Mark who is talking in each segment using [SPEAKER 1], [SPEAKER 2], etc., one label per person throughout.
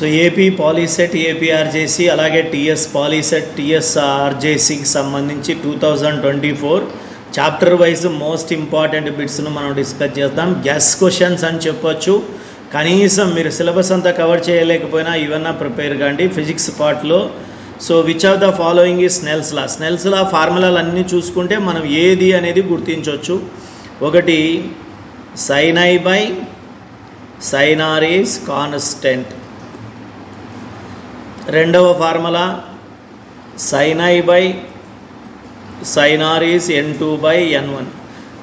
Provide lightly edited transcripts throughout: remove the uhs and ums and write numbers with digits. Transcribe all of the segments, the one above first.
[SPEAKER 1] So AP POLYCET, APRJC, అలాగే TS POLYCET, TS ఆర్జేసీకి సంబంధించి 2024 chapter wise most important బిట్స్ను మనం discuss చేద్దాం. గెస్ క్వశ్చన్స్ అని చెప్పొచ్చు. కనీసం మీరు సిలబస్ అంతా కవర్ చేయలేకపోయినా ఇవన్నా ప్రిపేర్ కాండి ఫిజిక్స్ పార్ట్లో. So which of the following is Snell's law. Snell's law ఫార్ములాలు అన్నీ చూసుకుంటే మనం ఏది అనేది గుర్తించవచ్చు. ఒకటి sin I by sin R is constant. రెండవ formula sin I by sin R is n2 by n1.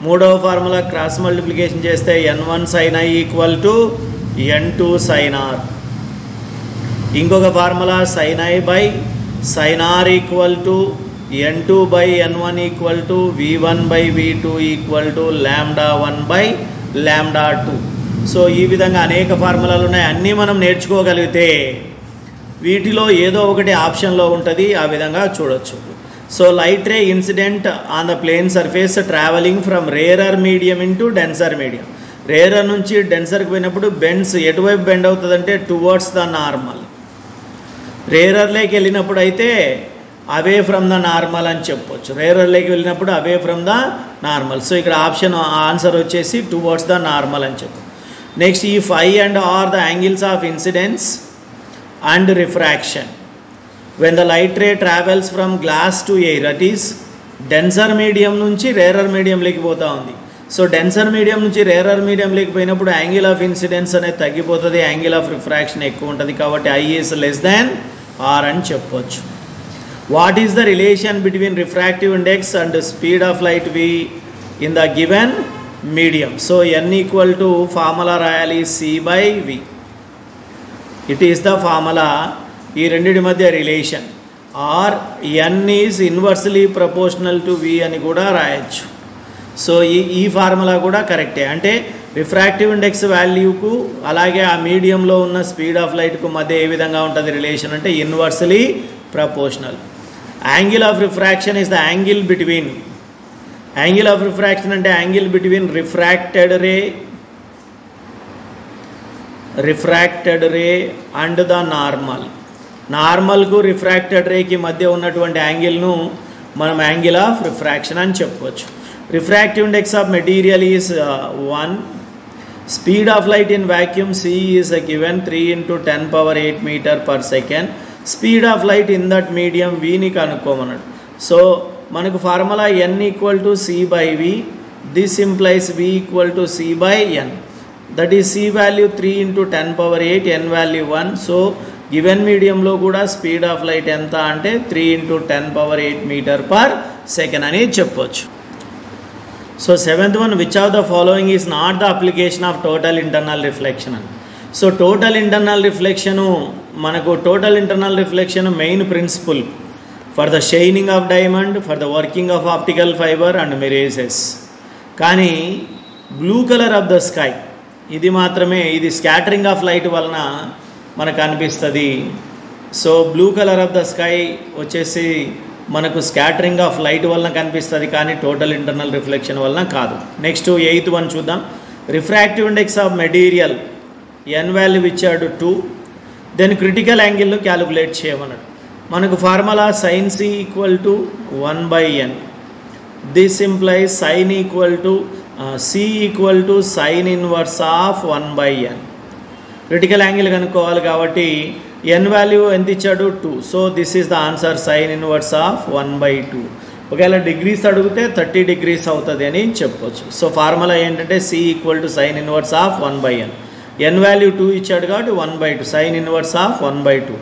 [SPEAKER 1] మూడవ ఫార్ములా క్రాస్ మల్టిప్లికేషన్ చేస్తే n1 sin I equal to n2 sin R. ఇంకొక formula sin I by sin R equal to n2 by n1 equal to v1 by v2 equal to λ1 by λ2. So ఈ విధంగా అనేక ఫార్ములాలు ఉన్నాయి. అన్నీ మనం నేర్చుకోగలిగితే వీటిలో ఏదో ఒకటి ఆప్షన్లో ఉంటుంది. ఆ విధంగా చూడొచ్చు. So light ray incident on the plane surface travelling from rarer medium into denser medium. Rarer నుంచి డెన్సర్కి పోయినప్పుడు బెండ్స్ ఎటువైపు బెండ్ అవుతుందంటే టువర్డ్స్ ద నార్మల్. రేరర్లోకి వెళ్ళినప్పుడు అయితే అవే ఫ్రమ్ ద నార్మల్ అని చెప్పొచ్చు. రేరర్లోకి వెళ్ళినప్పుడు away from the normal. So ఇక్కడ ఆప్షన్ ఆన్సర్ వచ్చేసి టువర్డ్స్ ద నార్మల్ అని చెప్పు. నెక్స్ట్ ఈ I and R the angles of incidence and refraction when the light ray travels from glass to air, that is denser medium నుంచి rarer మీడియంలోకి పోతూ ఉంది. So denser medium నుంచి rarer మీడియంలోకి పోయినప్పుడు angle of incidence అనేది తగ్గిపోతుంది, angle of refraction ఎక్కువ ఉంటుంది. కాబట్టి I is less than R అని చెప్పవచ్చు. What is the relation between refractive index and speed of light v in the given medium. So n equal to formula రాయాలి c/v. It is the formula. ఈ రెండింటి మధ్య relation or n is inversely proportional to v అని కూడా రాయొచ్చు. So ఈ formula కూడా కరెక్టే. అంటే రిఫ్రాక్టివ్ ఇండెక్స్ వాల్యూకు అలాగే ఆ మీడియంలో ఉన్న స్పీడ్ ఆఫ్ లైట్కు మధ్య ఏ విధంగా ఉంటుంది రిలేషన్ అంటే inversely proportional. Angle of refraction is the angle between. Angle of refraction అంటే angle between refracted ray and the normal. నార్మల్కు రిఫ్రాక్టెడ్ రేకి మధ్య ఉన్నటువంటి యాంగిల్ను మనం యాంగిల్ ఆఫ్ రిఫ్రాక్షన్ అని చెప్పవచ్చు. Refractive index of material is 1. Speed of light in vacuum c is given 3 × 10⁸ metre per second. Speed of light in that medium vని కనుక్కోమన్నాడు. సో మనకు formula n equal to c/v. This implies v equal to c/n. That is c value 3 × 10⁸, n value 1. So given మీడియంలో కూడా speed of light ఎంత అంటే 3 × 10⁸ metre per second అని చెప్పొచ్చు. So 7th one, which of the following is not the application of total internal reflection అని. So total internal reflection మనకు total internal reflection main principle for the shining of diamond, for the working of optical fibre and mirages. కానీ blue colour of the sky ఇది మాత్రమే, ఇది scattering of light వలన మనకు అనిపిస్తుంది. So blue colour of the sky వచ్చేసి మనకు scattering of light వలన కనిపిస్తుంది, కానీ టోటల్ ఇంటర్నల్ రిఫ్లెక్షన్ వలన కాదు. నెక్స్ట్ 8th వన్ చూద్దాం. Refractive index of material n value ఇచ్చాడు 2. దెన్ క్రిటికల్ యాంగిల్ను క్యాలిక్యులేట్ చేయమన్నాడు. మనకు formula sin c equal to 1/n. This implies sin equal to c equal to sin inverse of 1/n. Critical angle కనుక్కోవాలి కాబట్టి n value ఎంత ఇచ్చాడు 2. So this is the answer sin inverse of 1/2. ఒకవేళ degrees అడిగితే 30 degrees అవుతుంది అని చెప్పొచ్చు. So formula ఏంటంటే c equal to sin inverse of 1/n. n value 2 ఇచ్చాడు కాబట్టి 1/2 sin inverse of 1/2.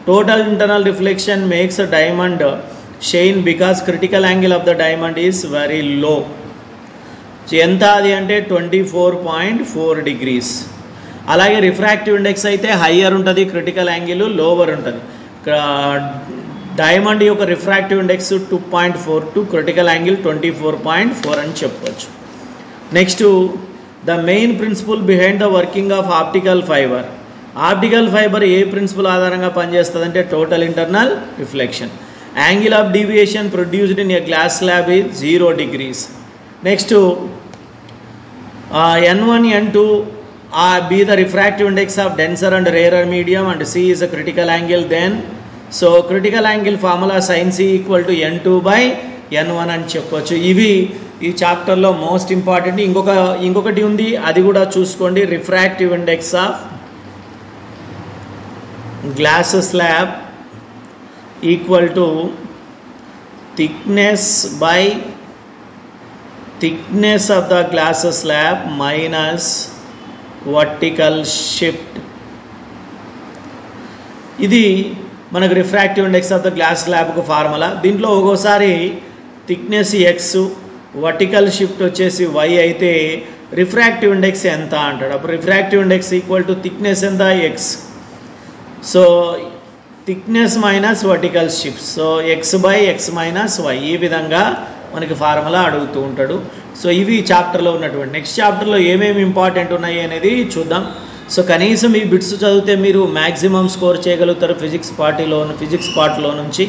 [SPEAKER 1] Total internal reflection makes diamond shine because critical angle of the diamond is very low. ఎంత అది అంటే 24.4 degrees. అలాగే రిఫ్రాక్టివ్ ఇండెక్స్ అయితే higher ఉంటుంది, critical angle lower ఉంటుంది. Diamond యొక్క రిఫ్రాక్టివ్ ఇండెక్స్ 2.42, క్రిటికల్ యాంగిల్ 24.4 అని చెప్పవచ్చు. Next the main principle behind the working of optical fibre. Optical fibre ఏ ప్రిన్సిపల్ ఆధారంగా పనిచేస్తుంది అంటే total internal reflection. Angle of deviation produced in a glass slab is 0 degrees. Next n1 n2 be the refractive index of denser and rarer medium, and C is a critical angle. Then so critical angle formula sin C equal to n2 by n1 అని చెప్పొచ్చు. ఇవి ఈ చాప్టర్లో most important. ఇంకొకటి ఉంది, అది కూడా చూసుకోండి. Refractive index of glass slab equal to thickness by thickness of the glass slab minus vertical shift. ఇది మనకు refractive index of the glass స్లాబ్కు ఫార్ములా. దీంట్లో ఒక్కోసారి థిక్నెస్ ఎక్స్, వర్టికల్ షిఫ్ట్ వచ్చేసి వై అయితే రిఫ్రాక్టివ్ ఇండెక్స్ ఎంత అంటాడు. అప్పుడు refractive index equal to thickness ఎంత x, so thickness minus vertical shift, so x by x minus y. ఈ విధంగా మనకి ఫార్ములా అడుగుతూ ఉంటాడు. సో ఇవి ఈ చాప్టర్లో ఉన్నటువంటి. నెక్స్ట్ చాప్టర్లో ఏమేమి ఇంపార్టెంట్ ఉన్నాయి అనేది చూద్దాం. సో కనీసం ఈ బిట్స్ చదివితే మీరు మ్యాక్సిమం స్కోర్ చేయగలుగుతారు ఫిజిక్స్ పార్ట్లో నుంచి.